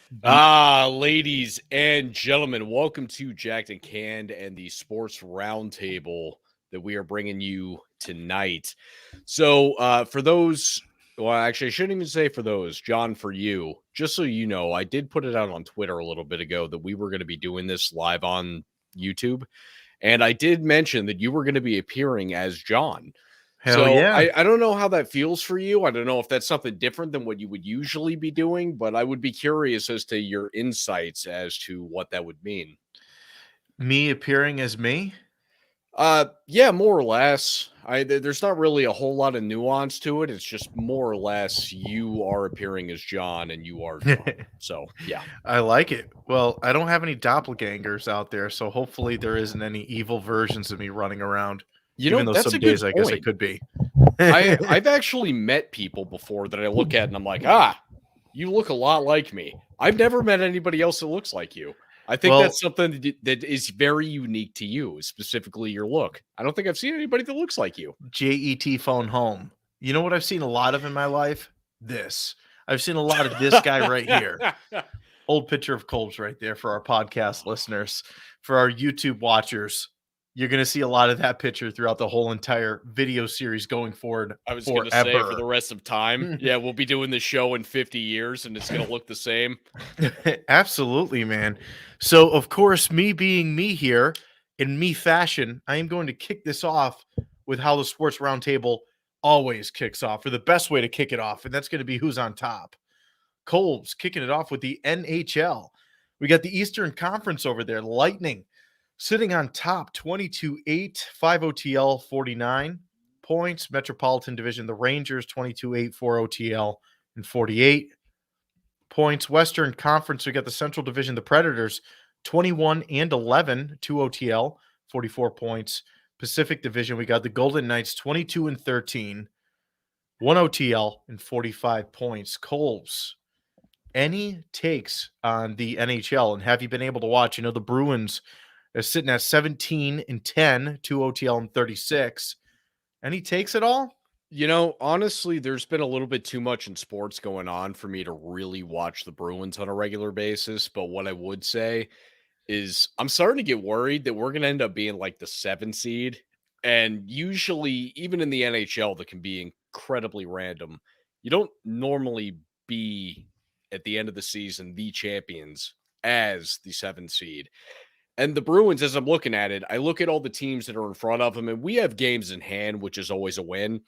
Ladies and gentlemen, welcome to Jacked and Canned and the Sports Roundtable that we are bringing you tonight. So, for those, well, actually, I shouldn't even say for those, John, for you, just so you know, I did put it out on Twitter a little bit ago that we were going to be doing this live on YouTube. And I did mention that you were going to be appearing as John. Hell So yeah. I don't know how that feels for you. I don't know if that's something different than what you would usually be doing, but I would be curious as to your insights as to what that would mean. Me appearing as me? Yeah, more or less. There's not really a whole lot of nuance to it. It's just more or less you are appearing as John and you are John. So yeah. I like it. Well, I don't have any doppelgangers out there, so hopefully there isn't any evil versions of me running around. You Even know, though that's some a good days I guess it point. could be. I've actually met people before that I look at and I'm like, you look a lot like me. I've never met anybody else that looks like you. I think Well, that's something that is very unique to you, specifically your look. I don't think I've seen anybody that looks like you. JET phone home. You know what I've seen a lot of in my life? This. I've seen a lot of this guy right here. Old picture of Colbs right there for our podcast listeners. For our YouTube watchers, you're going to see a lot of that picture throughout the whole entire video series going forward I was going to say for the forever. rest of time. Yeah, we'll be doing this show in 50 years and it's going to look the same. Absolutely, man. So, of course, me being me here in me fashion, I am going to kick this off with how the Sports Roundtable always kicks off, or the best way to kick it off, and that's going to be who's on top. Colbs kicking it off with the NHL. We got the Eastern Conference over there, Lightning sitting on top, 22-8, 5 OTL, 49 points. Metropolitan Division, the Rangers, 22-8, 4 OTL, and 48 points. Western Conference, we got the Central Division, the Predators, 21 and 11, 2 OTL, 44 points. Pacific Division, we got the Golden Knights, 22 and 13, 1 OTL, and 45 points. Colbs, any takes on the NHL, and have you been able to watch? You know, the Bruins are sitting at 17 and 10, 2 OTL, and 36. Any takes at all? You know, honestly, there's been a little bit too much in sports going on for me to really watch the Bruins on a regular basis. But what I would say is I'm starting to get worried that we're going to end up being like the 7 seed. And usually, even in the NHL, that can be incredibly random. You don't normally be at the end of the season the champions as the 7 seed. And the Bruins, as I'm looking at it, I look at all the teams that are in front of them, and we have games in hand, which is always a win.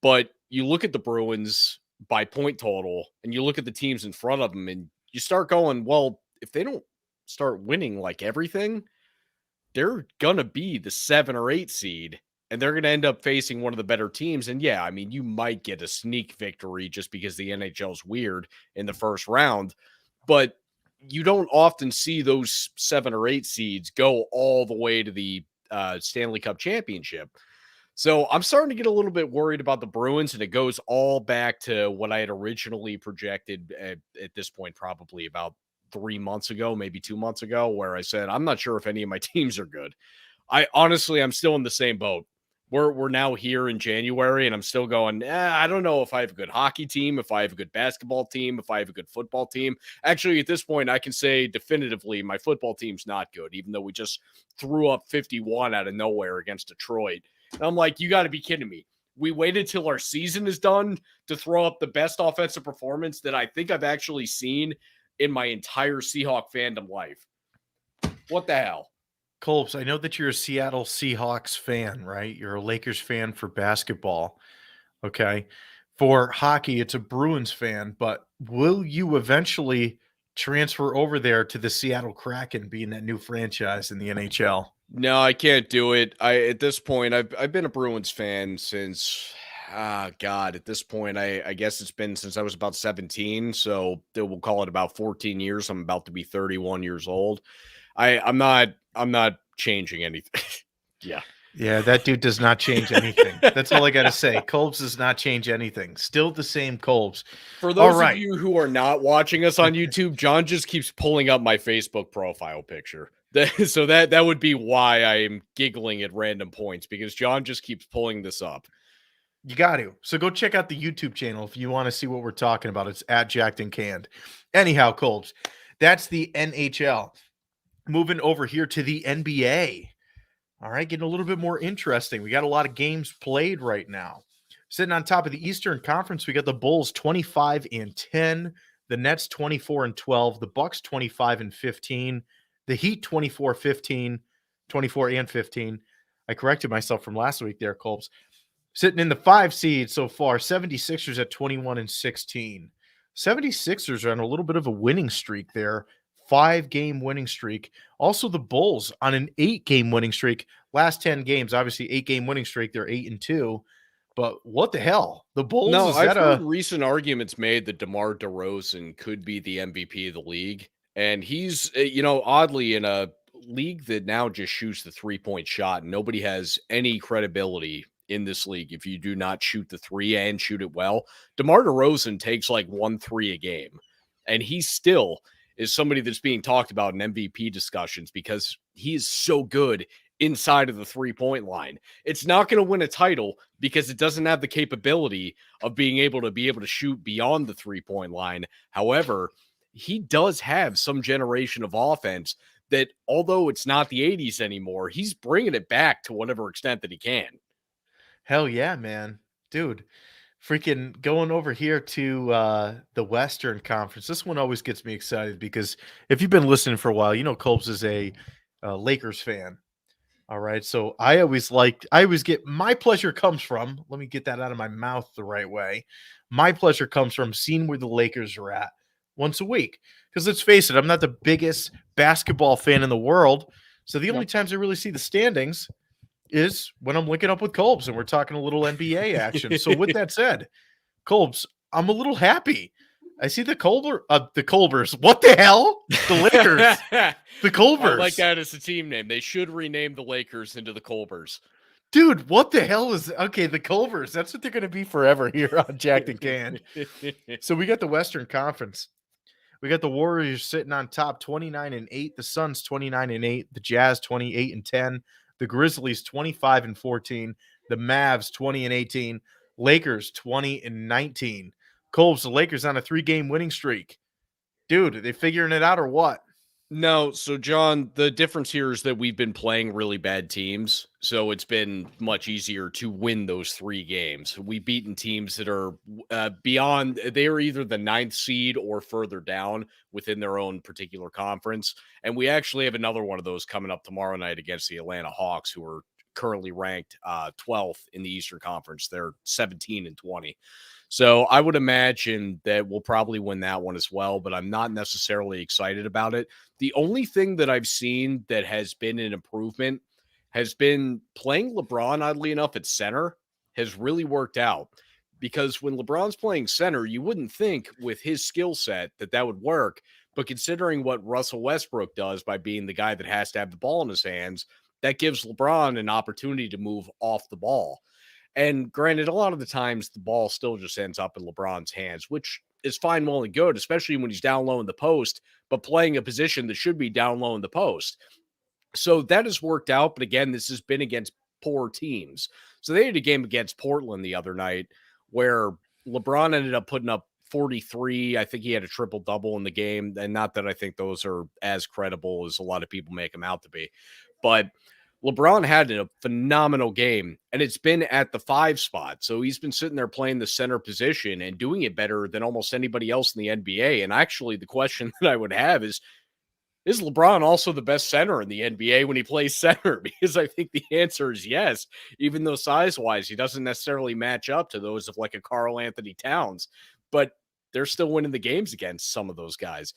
But you look at the Bruins by point total, and you look at the teams in front of them, and you start going, well, if they don't start winning like everything, they're gonna be the 7 or 8 seed, and they're gonna end up facing one of the better teams. And yeah, I mean, you might get a sneak victory just because the NHL is weird in the first round, but you don't often see those 7 or 8 seeds go all the way to the Stanley Cup championship. So I'm starting to get a little bit worried about the Bruins, and it goes all back to what I had originally projected at this point, probably about 3 months ago, maybe 2 months ago, where I said, I'm not sure if any of my teams are good. I'm still in the same boat. We're now here in January, and I'm still going, I don't know if I have a good hockey team, if I have a good basketball team, if I have a good football team. Actually, at this point, I can say definitively my football team's not good, even though we just threw up 51 out of nowhere against Detroit. And I'm like, you got to be kidding me. We waited till our season is done to throw up the best offensive performance that I think I've actually seen in my entire Seahawk fandom life. What the hell? Colbs, I know that you're a Seattle Seahawks fan, right? You're a Lakers fan for basketball. Okay. For hockey, it's a Bruins fan, but will you eventually transfer over there to the Seattle Kraken, being that new franchise in the NHL? No, I can't do it. I At this point, I've been a Bruins fan since God, at this point, I guess it's been since I was about 17. So we'll call it about 14 years. I'm about to be 31 years old. I'm not changing anything. Yeah. Yeah, that dude does not change anything. That's all I got to say. Colbs does not change anything. Still the same Colbs. For All those of right. you who are not watching us on YouTube, John just keeps pulling up my Facebook profile picture. So that would be why I am giggling at random points, because John just keeps pulling this up. You got to. So go check out the YouTube channel if you want to see what we're talking about. It's at Jacked and Canned. Anyhow, Colbs, that's the NHL. Moving over here to the NBA. All right, getting a little bit more interesting. We got a lot of games played right now. Sitting on top of the Eastern Conference, we got the Bulls 25 and 10, the Nets 24 and 12, the Bucks 25 and 15, the Heat 24-15, 24 and 15. I corrected myself from last week there, Colbs. Sitting in the 5 seed so far, 76ers at 21 and 16. 76ers are on a little bit of a winning streak there, 5-game winning streak. Also, the Bulls on an 8-game winning streak. Last 10 games, obviously 8-game winning streak. They're 8 and 2. But what the hell? The Bulls, No, is I've that heard a recent arguments made that DeMar DeRozan could be the MVP of the league. And he's, oddly in a league that now just shoots the 3-point shot. Nobody has any credibility in this league if you do not shoot the three and shoot it well. DeMar DeRozan takes like 1 3 a game. And he still is somebody that's being talked about in MVP discussions because he is so good inside of the 3-point line. It's not going to win a title because it doesn't have the capability of being able to shoot beyond the 3-point line. However, he does have some generation of offense that, although it's not the 80s anymore, he's bringing it back to whatever extent that he can. hell yeah, man. Dude, freaking going over here to the Western Conference. This one always gets me excited because if you've been listening for a while, you know Colbs is a Lakers fan. All right. So I always get my pleasure comes from, let me get that out of my mouth the right way. My pleasure comes from seeing where the Lakers are at once a week. Because let's face it, I'm not the biggest basketball fan in the world. So the only Yep. times I really see the standings is when I'm linking up with Colbs and we're talking a little NBA action. So with that said, Colbs, I'm a little happy. I see the Colbers. What the hell? The Lakers. The I like Colbers. that as a team name. They should rename the Lakers into the Colbers. Dude, what the hell is okay? The Culvers, that's what they're going to be forever here on Jacked and Canned. So we got the Western Conference. We got the Warriors sitting on top 29 and 8, the Suns 29 and 8, the Jazz 28 and 10, the Grizzlies 25 and 14, the Mavs 20 and 18, Lakers 20 and 19. Colbs, the Lakers on a 3-game winning streak. Dude, are they figuring it out or what? No, so John, the difference here is that we've been playing really bad teams, so it's been much easier to win those 3 games. We've beaten teams that are beyond, they are either the 9th seed or further down within their own particular conference. And we actually have another one of those coming up tomorrow night against the Atlanta Hawks, who are currently ranked 12th in the Eastern Conference. They're 17 and 20. So I would imagine that we'll probably win that one as well, but I'm not necessarily excited about it. The only thing that I've seen that has been an improvement has been playing LeBron, oddly enough, at center has really worked out. Because when LeBron's playing center, you wouldn't think with his skill set that that would work. But considering what Russell Westbrook does by being the guy that has to have the ball in his hands, that gives LeBron an opportunity to move off the ball. And granted, a lot of the times the ball still just ends up in LeBron's hands, which is fine, well, and good, especially when he's down low in the post, but playing a position that should be down low in the post. So that has worked out. But again, this has been against poor teams. So they had a game against Portland the other night where LeBron ended up putting up 43. I think he had a triple double in the game. And not that I think those are as credible as a lot of people make them out to be. But LeBron had a phenomenal game, and it's been at the 5 spot. So he's been sitting there playing the center position and doing it better than almost anybody else in the NBA. And actually, the question that I would have is LeBron also the best center in the NBA when he plays center? Because I think the answer is yes, even though size-wise, he doesn't necessarily match up to those of like a Karl Anthony Towns, but they're still winning the games against some of those guys.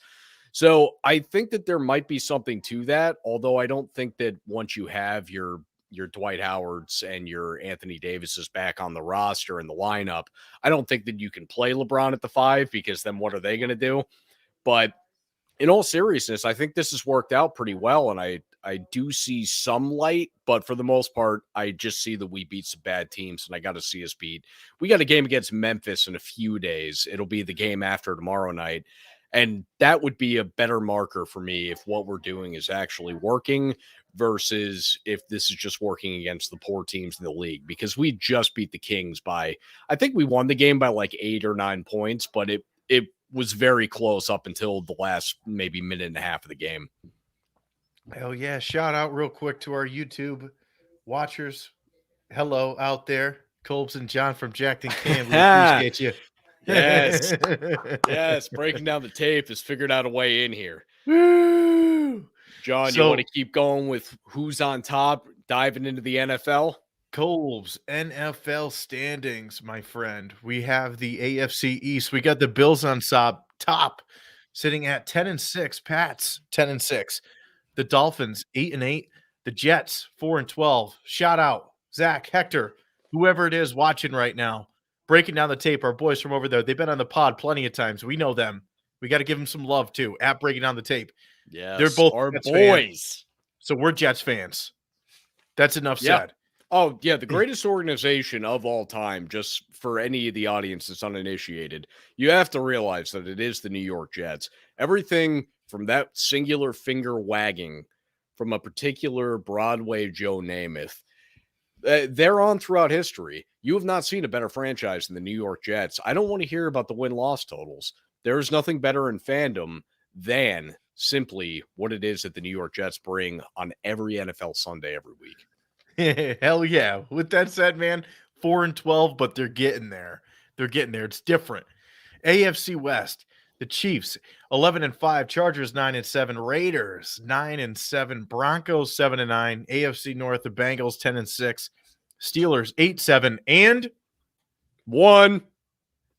So I think that there might be something to that, although I don't think that once you have your Dwight Howards and your Anthony Davises back on the roster and the lineup, I don't think that you can play LeBron at the 5 because then what are they going to do? But in all seriousness, I think this has worked out pretty well, and I do see some light, but for the most part, I just see that we beat some bad teams, and I got to see us beat. We got a game against Memphis in a few days. It'll be the game after tomorrow night, and that would be a better marker for me if what we're doing is actually working versus if this is just working against the poor teams in the league, because we just beat the Kings by, I think we won the game by like 8 or 9 points, but it was very close up until the last maybe minute and a half of the game. Hell yeah. Shout out real quick to our YouTube watchers. Hello out there. Colbs and John from Jacked and Canned. We appreciate you. Yes. Yes. Breaking down the tape has figured out a way in here. Woo! John, you want to So, keep going with who's on top, diving into the NFL? Colbs, NFL standings, my friend. We have the AFC East. We got the Bills on top, sitting at 10-6. Pats 10-6. The Dolphins 8-8. The Jets 4-12. Shout out Zach, Hector, whoever it is watching right now, breaking down the tape. Our boys from over there, they've been on the pod plenty of times. We know them. We got to give them some love too. At breaking down the tape, they're Yes, both our Jets fans, boys. so we're Jets fans. That's enough Yeah. said. Oh, yeah, the greatest organization of all time, just for any of the audience that's uninitiated. You have to realize that it is the New York Jets. Everything from that singular finger wagging from a particular Broadway Joe Namath, they're on throughout history. You have not seen a better franchise than the New York Jets. I don't want to hear about the win-loss totals. There is nothing better in fandom than simply what it is that the New York Jets bring on every NFL Sunday every week. Hell yeah. With that said, man, 4-12, but they're getting there. They're getting there. It's different. AFC West, the Chiefs 11-5, Chargers 9-7, Raiders 9-7, Broncos 7-9, AFC North, the Bengals 10-6, Steelers 8-7, and One.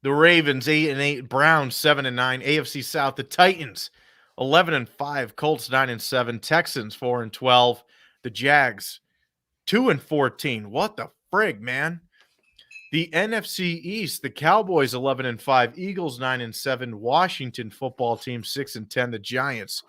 the Ravens 8-8, Browns 7-9, AFC South, the Titans 11-5, Colts 9-7, Texans 4-12, the Jags 2-14. What the frig, man? The NFC East, the Cowboys 11-5, Eagles 9-7, Washington football team 6-10, the Giants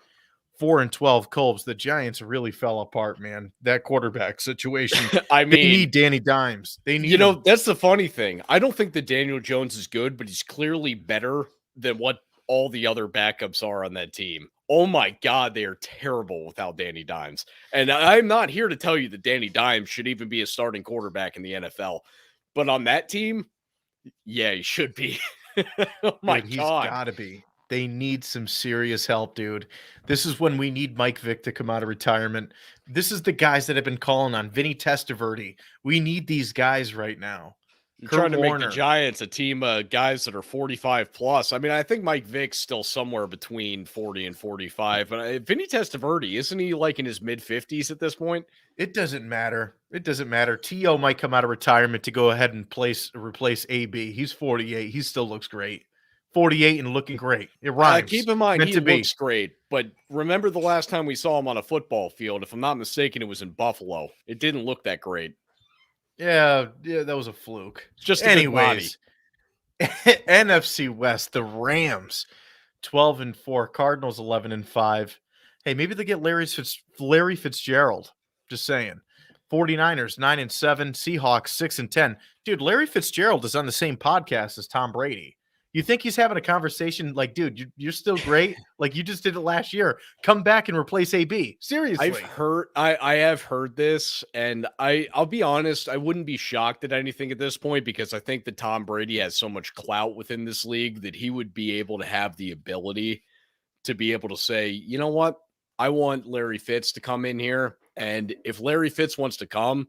4-12. Colbs, the Giants really fell apart, man. That quarterback situation. I They mean, need Danny Dimes. They need you know, him. that's the funny thing. I don't think that Daniel Jones is good, but he's clearly better than what all the other backups are on that team. Oh my God, they are terrible without Danny Dimes. And I'm not here to tell you that Danny Dimes should even be a starting quarterback in the NFL. But on that team, yeah, he should be. Oh my Dude, he's God. got to be. They need some serious help, dude. This is when we need Mike Vick to come out of retirement. This is the guys that have been calling on Vinny Testaverde. We need these guys right now. You're Kurt trying to make the Warner. Giants a team of guys that are 45 plus. I mean, I think Mike Vick's still somewhere between 40 and 45. But Vinny Testaverde, isn't he like in his mid 50s at this point? It doesn't matter. It doesn't matter. T.O. might come out of retirement to go ahead and replace A.B. He's 48. He still looks great. 48 and looking great. It rhymes. Keep in mind, Meant he to be. looks great. But remember the last time we saw him on a football field? If I'm not mistaken, it was in Buffalo. It didn't look that great. Yeah, that was a fluke. It's just a good body. NFC West, the Rams 12-4, Cardinals 11-5. Hey, maybe they get Larry Fitzgerald. Just saying. 49ers 9-7, Seahawks 6-10. Dude, Larry Fitzgerald is on the same podcast as Tom Brady. You think he's having a conversation like, dude, you're still great? Like you just did it last year. Come back and replace AB. Seriously. I have heard this, and I'll be honest, I wouldn't be shocked at anything at this point, because I think that Tom Brady has so much clout within this league that he would be able to have the ability to be able to say, you know what? I want Larry Fitz to come in here. And if Larry Fitz wants to come,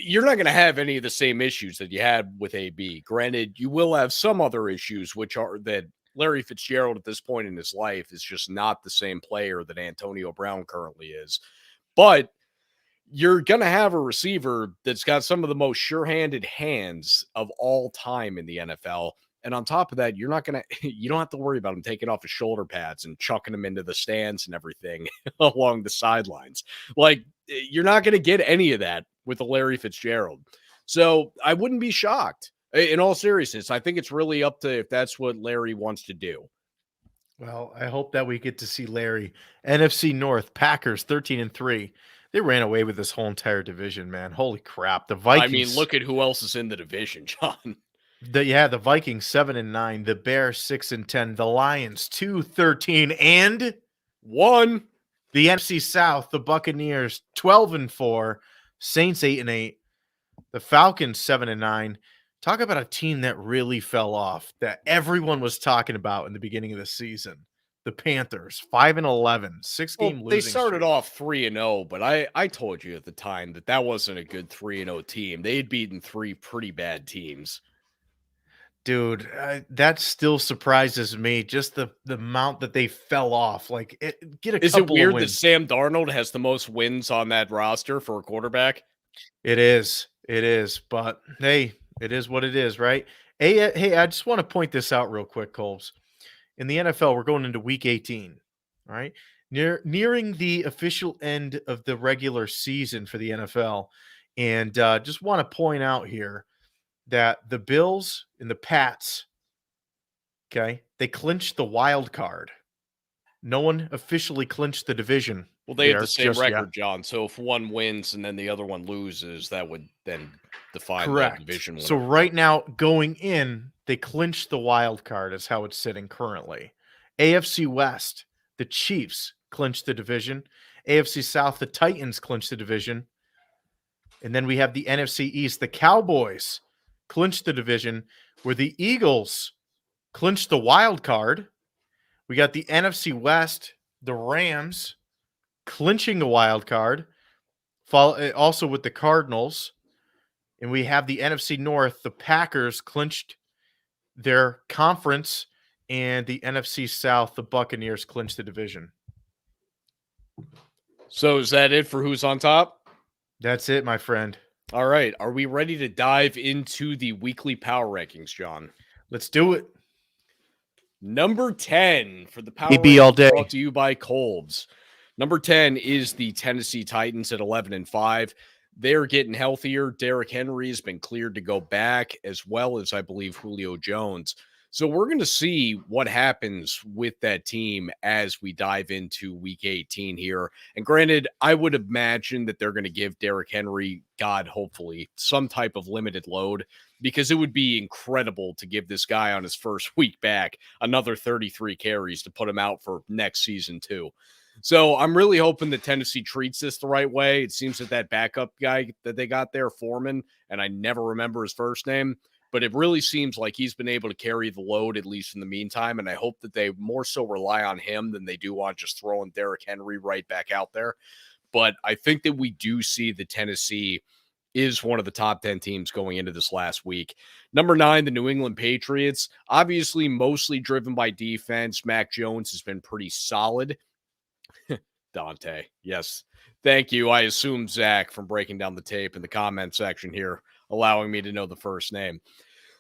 you're not going to have any of the same issues that you had with AB. Granted, you will have some other issues, which are that Larry Fitzgerald at this point in his life is just not the same player that Antonio Brown currently is. But you're going to have a receiver that's got some of the most sure-handed hands of all time in the NFL. And on top of that, you don't have to worry about him taking off his shoulder pads and chucking them into the stands and everything along the sidelines. Like, you're not going to get any of that with a Larry Fitzgerald. So I wouldn't be shocked. In all seriousness, I think it's really up to if that's what Larry wants to do. Well, I hope that we get to see Larry. NFC North, Packers 13-3. They ran away with this whole entire division, man. Holy crap. The Vikings. I mean, look at who else is in the division, John. The Vikings 7-9, the Bears 6-10, the Lions 2-13 and 1. The NFC South, the Buccaneers 12-4, Saints 8-8, the Falcons 7-9. Talk about a team that really fell off that everyone was talking about in the beginning of the season. The Panthers 5-11, Well, 6-game they losing started streak. off 3-0, but I told you at the time that that wasn't a good 3-0 team. They had beaten three pretty bad teams. Dude, that still surprises me. Just the amount that they fell off. Like, get a Is it couple of weird that wins. Sam Darnold has the most wins on that roster for a quarterback? It is. It is. But hey, it is what it is, right? Hey, I just want to point this out real quick, Colbs. In the NFL, we're going into week 18. All right. Nearing the official end of the regular season for the NFL. And just want to point out here that the Bills and the Pats, okay, they clinched the wild card. No one officially clinched the division Well, they have the there same just yet. record, John. So if one wins and then the other one loses, that would then define the Correct. division So winner. right now, going in, they clinched the wild card is how it's sitting currently. AFC West, the Chiefs clinched the division. AFC South, the Titans clinched the division. And then we have the NFC East, the Cowboys clinched the division, where the Eagles clinched the wild card. We got the NFC West, the Rams clinching a wild card, also with the Cardinals. And we have the NFC North, the Packers clinched their conference, and the NFC South, the Buccaneers clinched the division. So is that it for who's on top? That's it, my friend. All right. Are we ready to dive into the weekly power rankings, John? Let's do it. Number 10 for the power AB all rankings day. brought to you by Kolb's. Number 10 is the Tennessee Titans at 11-5. They're getting healthier. Derrick Henry has been cleared to go back, as well as, I believe, Julio Jones. So we're going to see what happens with that team as we dive into week 18 here. And granted, I would imagine that they're going to give Derrick Henry, God, hopefully, some type of limited load, because it would be incredible to give this guy on his first week back another 33 carries to put him out for next season too. So I'm really hoping that Tennessee treats this the right way. It seems that backup guy that they got there, Foreman, and I never remember his first name, but it really seems like he's been able to carry the load, at least in the meantime. And I hope that they more so rely on him than they do on just throwing Derrick Henry right back out there. But I think that we do see the Tennessee is one of the top 10 teams going into this last week. Number 9, the New England Patriots, obviously mostly driven by defense. Mac Jones has been pretty solid. Dante, yes. Thank you. I assume Zach from breaking down the tape in the comment section here, allowing me to know the first name.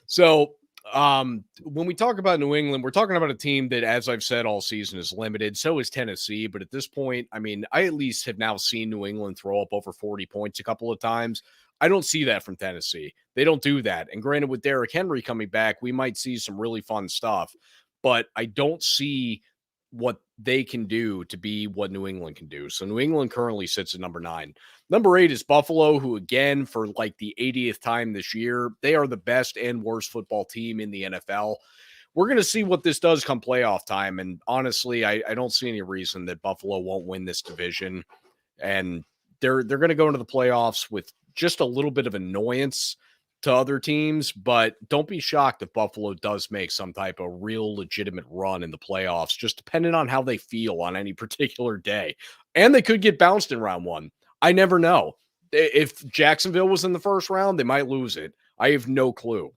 So, when we talk about New England, we're talking about a team that, as I've said all season, is limited. So is Tennessee. But at this point, I mean, I at least have now seen New England throw up over 40 points a couple of times. I don't see that from Tennessee. They don't do that. And granted, with Derrick Henry coming back, we might see some really fun stuff. But I don't see what they can do to be what New England can do. So New England currently sits at number 9. Number 8 is Buffalo, who, again, for like the 80th time this year, they are the best and worst football team in the NFL. We're going to see what this does come playoff time. And honestly, I don't see any reason that Buffalo won't win this division. And they're going to go into the playoffs with just a little bit of annoyance to other teams, but don't be shocked if Buffalo does make some type of real legitimate run in the playoffs, just depending on how they feel on any particular day. And they could get bounced in round 1. I never know. If Jacksonville was in the first round, they might lose it. I have no clue.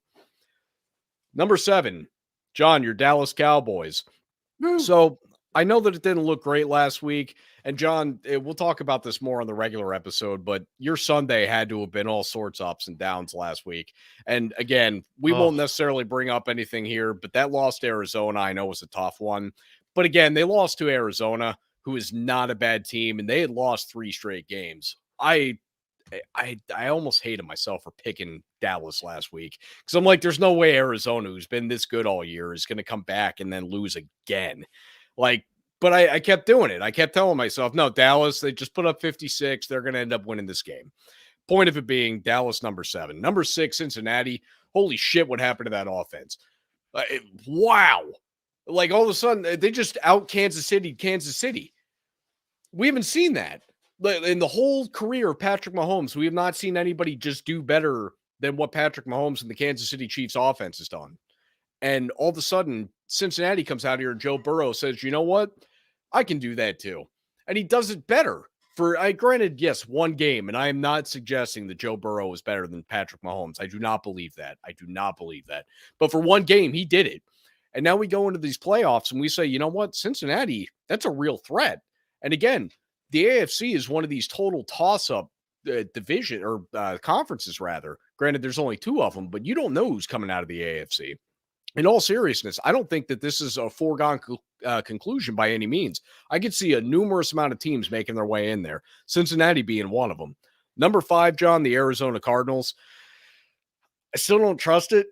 Number 7, John, your Dallas Cowboys. So I know that it didn't look great last week. And John, we'll talk about this more on the regular episode, but your Sunday had to have been all sorts of ups and downs last week. And again, we Oh, won't necessarily bring up anything here, but that loss to Arizona, I know, was a tough one. But again, they lost to Arizona, who is not a bad team, and they had lost 3 straight games. I almost hated myself for picking Dallas last week because I'm like, there's no way Arizona, who's been this good all year, is going to come back and then lose again. Like, but I kept doing it. I kept telling myself, no, Dallas, they just put up 56. They're going to end up winning this game. Point of it being Dallas, number 7. Number 6, Cincinnati. Holy shit, what happened to that offense? Wow. Like, all of a sudden, they just out Kansas City. We haven't seen that. In the whole career of Patrick Mahomes, we have not seen anybody just do better than what Patrick Mahomes and the Kansas City Chiefs offense has done. And all of a sudden, Cincinnati comes out here and Joe Burrow says, you know what? I can do that too. And he does it better. Granted, yes, one game, and I am not suggesting that Joe Burrow is better than Patrick Mahomes. I do not believe that. I do not believe that. But for one game, he did it. And now we go into these playoffs and we say, you know what? Cincinnati, that's a real threat. And again, the AFC is one of these total toss-up division or conferences, rather. Granted, there's only two of them, but you don't know who's coming out of the AFC. In all seriousness, I don't think that this is a foregone conclusion by any means. I could see a numerous amount of teams making their way in there, Cincinnati being one of them. Number 5, John, the Arizona Cardinals. I still don't trust it.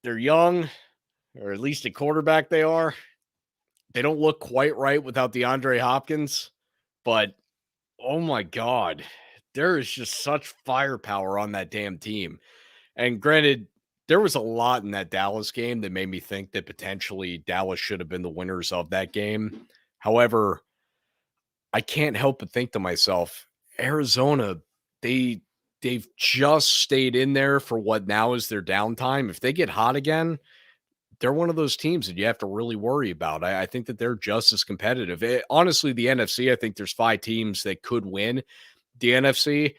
They're young, or at least at quarterback they are. They don't look quite right without DeAndre Hopkins, but oh my God, there is just such firepower on that damn team. And granted, there was a lot in that Dallas game that made me think that potentially Dallas should have been the winners of that game. However, I can't help but think to myself, Arizona, they've just stayed in there for what now is their downtime. If they get hot again, they're one of those teams that you have to really worry about. I think that they're just as competitive. Honestly, the NFC, I think there's 5 teams that could win the NFC,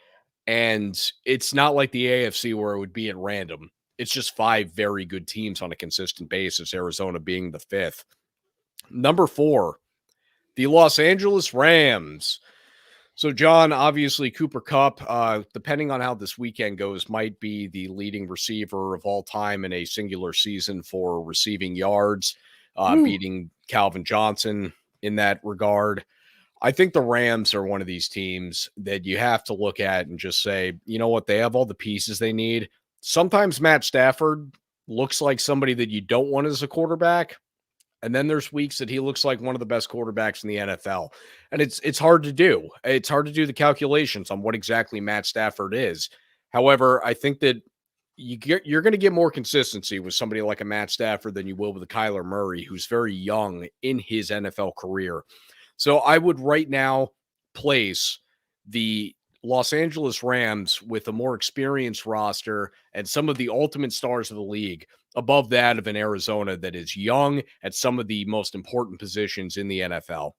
and it's not like the AFC where it would be at random. It's just 5 very good teams on a consistent basis, Arizona being the 5th. Number 4, the Los Angeles Rams. So, John, obviously, Cooper Kupp, depending on how this weekend goes, might be the leading receiver of all time in a singular season for receiving yards, beating Calvin Johnson in that regard. I think the Rams are one of these teams that you have to look at and just say, you know what, they have all the pieces they need. Sometimes Matt Stafford looks like somebody that you don't want as a quarterback. And then there's weeks that he looks like one of the best quarterbacks in the NFL. And it's hard to do. It's hard to do the calculations on what exactly Matt Stafford is. However, I think that you're going to get more consistency with somebody like a Matt Stafford than you will with a Kyler Murray, who's very young in his NFL career. So I would right now place the Los Angeles Rams with a more experienced roster and some of the ultimate stars of the league above that of an Arizona that is young at some of the most important positions in the NFL.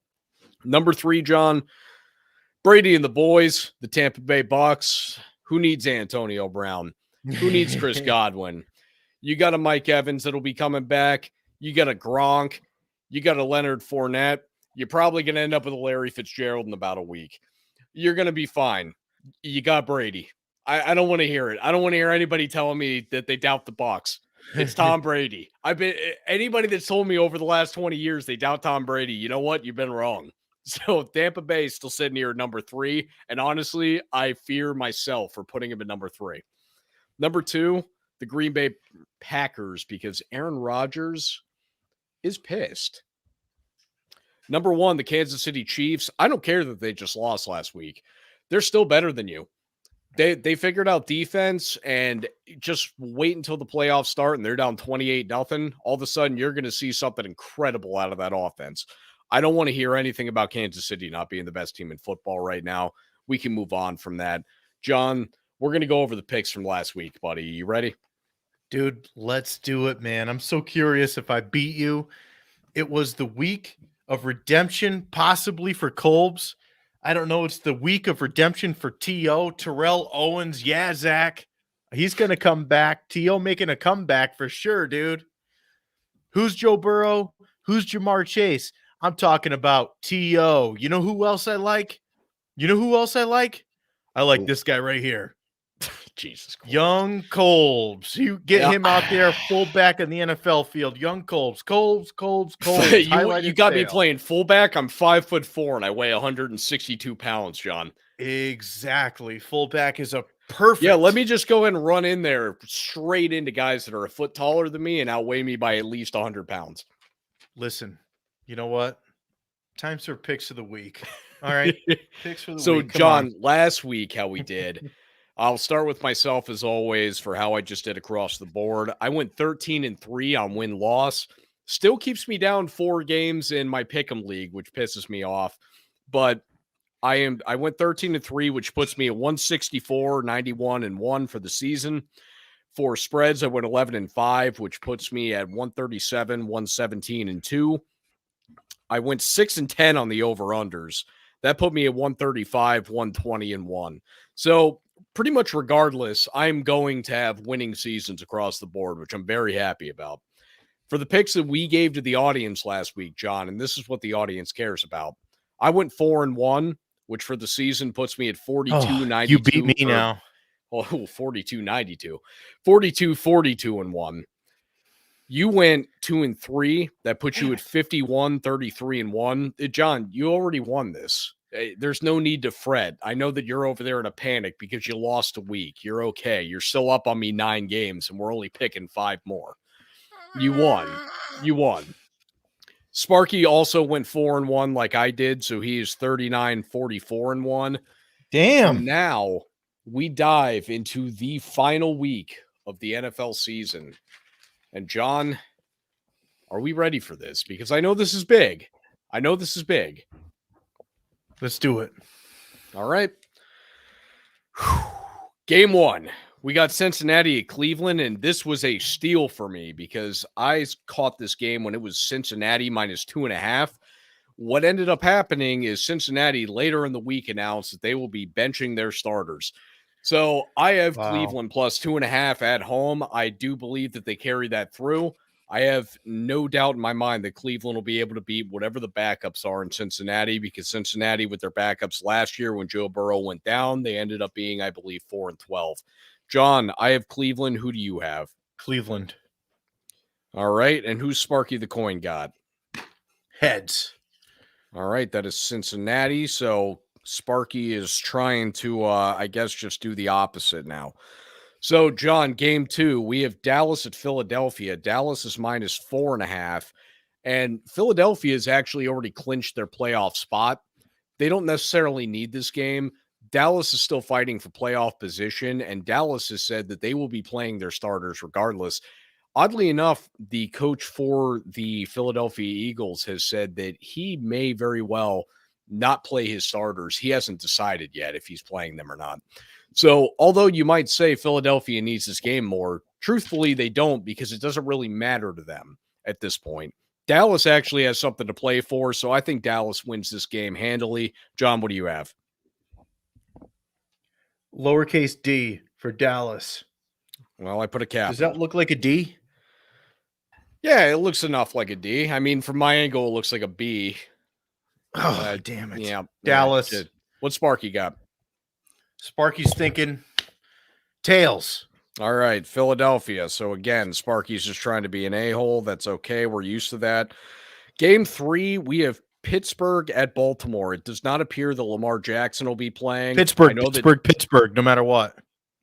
Number 3, John, Brady and the boys, the Tampa Bay Bucks. Who needs Antonio Brown? Who needs Chris Godwin? You got a Mike Evans that'll be coming back. You got a Gronk. You got a Leonard Fournette. You're probably going to end up with a Larry Fitzgerald in about a week. You're going to be fine. You got Brady. I don't want to hear it. I don't want to hear anybody telling me that they doubt the Bucs. It's Tom Brady. Anybody that's told me over the last 20 years they doubt Tom Brady, you know what? You've been wrong. So Tampa Bay is still sitting here at number 3. And honestly, I fear myself for putting him at number 3. Number 2, the Green Bay Packers, because Aaron Rodgers is pissed. Number 1, the Kansas City Chiefs. I don't care that they just lost last week. They're still better than you. They figured out defense, and just wait until the playoffs start and they're down 28-0. All of a sudden, you're going to see something incredible out of that offense. I don't want to hear anything about Kansas City not being the best team in football right now. We can move on from that. John, we're going to go over the picks from last week, buddy. You ready? Dude, let's do it, man. I'm so curious if I beat you. It was the week of redemption, possibly for Kolbs. I don't know. It's the week of redemption for T.O. Terrell Owens. Yeah, Zach. He's going to come back. T.O. making a comeback for sure, dude. Who's Joe Burrow? Who's Jamar Chase? I'm talking about T.O. You know who else I like? I like this guy right here. Jesus Christ. Young Kolbs. You get him out there, fullback in the NFL field. Young Kolbs. You got me playing fullback. I'm 5'4" and I weigh 162 pounds, John. Exactly. Fullback is a perfect. Yeah, let me just go ahead and run in there straight into guys that are a foot taller than me and outweigh me by at least 100 pounds. Listen, you know what? Time for picks of the week. All right. Picks for the so, week. John, last week, how we did. I'll start with myself as always for how I just did across the board. I went 13-3 on win-loss. Still keeps me down 4 games in my pick'em league, which pisses me off. But I went 13-3, which puts me at 164, 91, and 1 for the season. For spreads, I went 11-5, which puts me at 137, 117, and 2. I went 6-10 on the over-unders. That put me at 135, 120, and 1. So pretty much regardless, I'm going to have winning seasons across the board, which I'm very happy about. For the picks that we gave to the audience last week, John, and this is what the audience cares about. I went 4-1, which for the season puts me at Oh, you beat 42-92 me or now. 42-92. 42-42-1. You went 2-3. That puts you at 51-33-1. John, you already won this. There's no need to fret. I know that you're over there in a panic because you lost a week. You're okay. You're still up on me 9 games, and we're only picking 5 more. You won. You won. Sparky also went 4-1 like I did, so he is 39-44-1. So Damn. now we dive into the final week of the NFL season. And John, are we ready for this? Because I know this is big. Let's do it. All right. Game 1. We got Cincinnati at Cleveland, and this was a steal for me because I caught this game when it was Cincinnati minus 2.5. What ended up happening is Cincinnati later in the week announced that they will be benching their starters. So I have Cleveland plus 2.5 at home. I do believe that they carry that through. I have no doubt in my mind that Cleveland will be able to beat whatever the backups are in Cincinnati, because Cincinnati, with their backups last year when Joe Burrow went down, they ended up being, I believe, 4-12. John, I have Cleveland. Who do you have? Cleveland. All right. And who's Sparky the Coin got? Heads. All right. That is Cincinnati. So Sparky is trying to, I guess, just do the opposite now. So, John, game 2, we have Dallas at Philadelphia. Dallas is minus 4.5. And Philadelphia has actually already clinched their playoff spot. They don't necessarily need this game. Dallas is still fighting for playoff position, and Dallas has said that they will be playing their starters regardless. Oddly enough, the coach for the Philadelphia Eagles has said that he may very well not play his starters. He hasn't decided yet if he's playing them or not. So, although you might say Philadelphia needs this game more, truthfully, they don't, because it doesn't really matter to them at this point. Dallas actually has something to play for, so I think Dallas wins this game handily. John, what do you have? Lowercase d for Dallas. Well, I put a cap. Does that look like a D? Yeah, it looks enough like a D. I mean, from my angle, it looks like a B. Oh, damn it. Yeah. Dallas. Yeah, what Sparky got? Sparky's thinking tails. All right, Philadelphia. So again, Sparky's just trying to be an a-hole. That's okay. We're used to that. Game 3, we have Pittsburgh at Baltimore. It does not appear that Lamar Jackson will be playing. Pittsburgh, no matter what.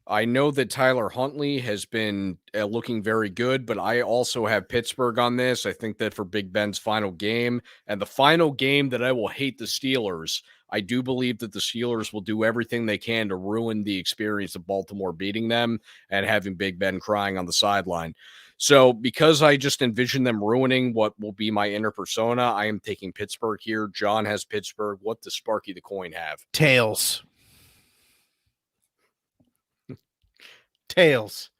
I know that Tyler Huntley has been looking very good, but I also have Pittsburgh on this. I think that for Big Ben's final game, and the final game that I will hate the Steelers, I do believe that the Steelers will do everything they can to ruin the experience of Baltimore beating them and having Big Ben crying on the sideline. So because I just envision them ruining what will be my inner persona, I am taking Pittsburgh here. John has Pittsburgh. What does Sparky the Coin have? Tails. Tails.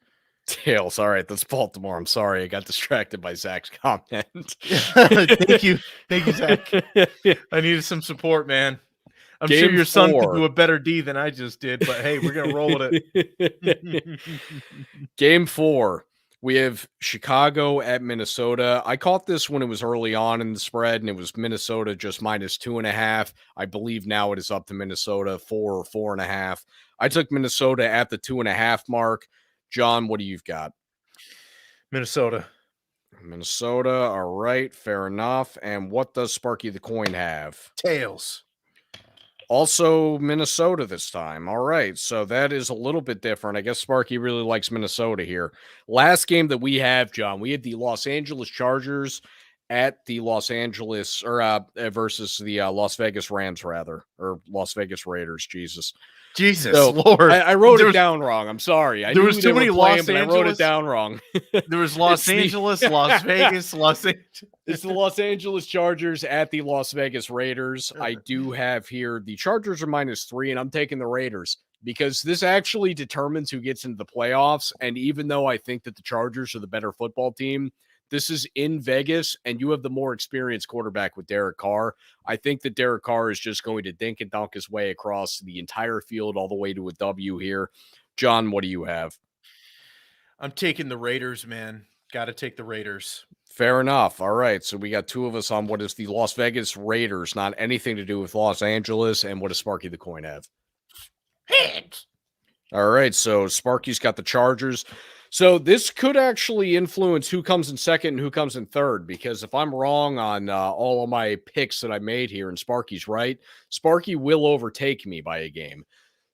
All right, that's Baltimore. I'm sorry. I got distracted by Zach's comment. Thank you, Zach. I needed some support, man. I'm sure your son could do a better D than I just did, but hey, we're going to roll with it. Game 4. We have Chicago at Minnesota. I caught this when it was early on in the spread, and it was Minnesota just minus 2.5. I believe now it is up to Minnesota 4 or 4.5. I took Minnesota at the 2.5 mark. John, what do you've got? Minnesota. All right, fair enough. And what does Sparky the Coin have? Tails. Also Minnesota this time. All right, so that is a little bit different. I guess Sparky really likes Minnesota here. Last game that we have, John, we have the Los Angeles Chargers at the Los Angeles or versus the Las Vegas Rams, rather, or Las Vegas Raiders. Jesus. Jesus So Lord. I wrote it down wrong. I'm sorry. I There knew was who they too were many playing, Los but I wrote it Angeles. down wrong. There was Los it's the Angeles, Las Vegas, Los Angeles. it's the Los Angeles Chargers at the Las Vegas Raiders. I do have here the Chargers are -3, and I'm taking the Raiders because this actually determines who gets into the playoffs. And even though I think that the Chargers are the better football team, this is in Vegas, and you have the more experienced quarterback with Derek Carr. I think that Derek Carr is just going to dink and dunk his way across the entire field all the way to a W here. John, what do you have? I'm taking the Raiders, man. Got to take the Raiders. Fair enough. All right. So we got two of us on what is the Las Vegas Raiders, not anything to do with Los Angeles. And what does Sparky the Coin have? Hit. All right. So Sparky's got the Chargers. So this could actually influence who comes in second and who comes in third, because if I'm wrong on all of my picks that I made here and Sparky's right, Sparky will overtake me by a game.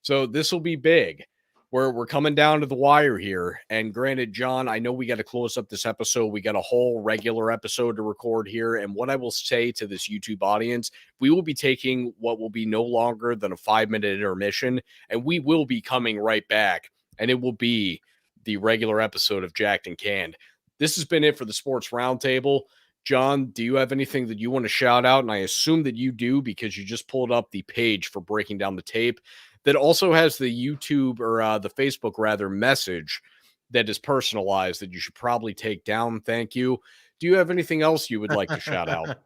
So this will be big. We're coming down to the wire here. And granted, John, I know we got to close up this episode. We got a whole regular episode to record here. And what I will say to this YouTube audience, we will be taking what will be no longer than a 5-minute intermission, and we will be coming right back. And it will be the regular episode of Jacked and Canned. This has been it for the Sports Roundtable. John, do you have anything that you want to shout out? And I assume that you do because you just pulled up the page for breaking down the tape that also has the YouTube or the Facebook rather message that is personalized that you should probably take down. Thank you. Do you have anything else you would like to shout out?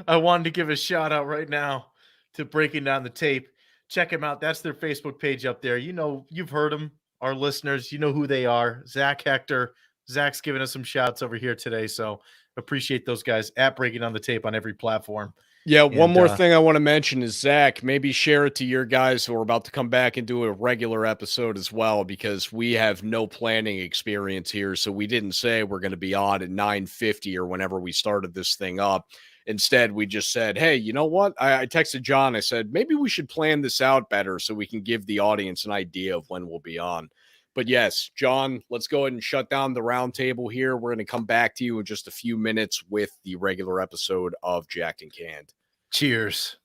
I wanted to give a shout out right now to Breaking Down the Tape. Check them out. That's their Facebook page up there. You know, you've heard them, our listeners. You know who they are. Zach Hector. Zach's giving us some shouts over here today. So appreciate those guys at Breaking Down the Tape on every platform. Yeah, one And more thing I want to mention is Zach, maybe share it to your guys who are about to come back and do a regular episode as well, because we have no planning experience here. So we didn't say we're going to be on at 9:50 or whenever we started this thing up. Instead, we just said, hey, you know what? I texted John. I said, maybe we should plan this out better so we can give the audience an idea of when we'll be on. But yes, John, let's go ahead and shut down the roundtable here. We're going to come back to you in just a few minutes with the regular episode of Jacked and Canned. cheers.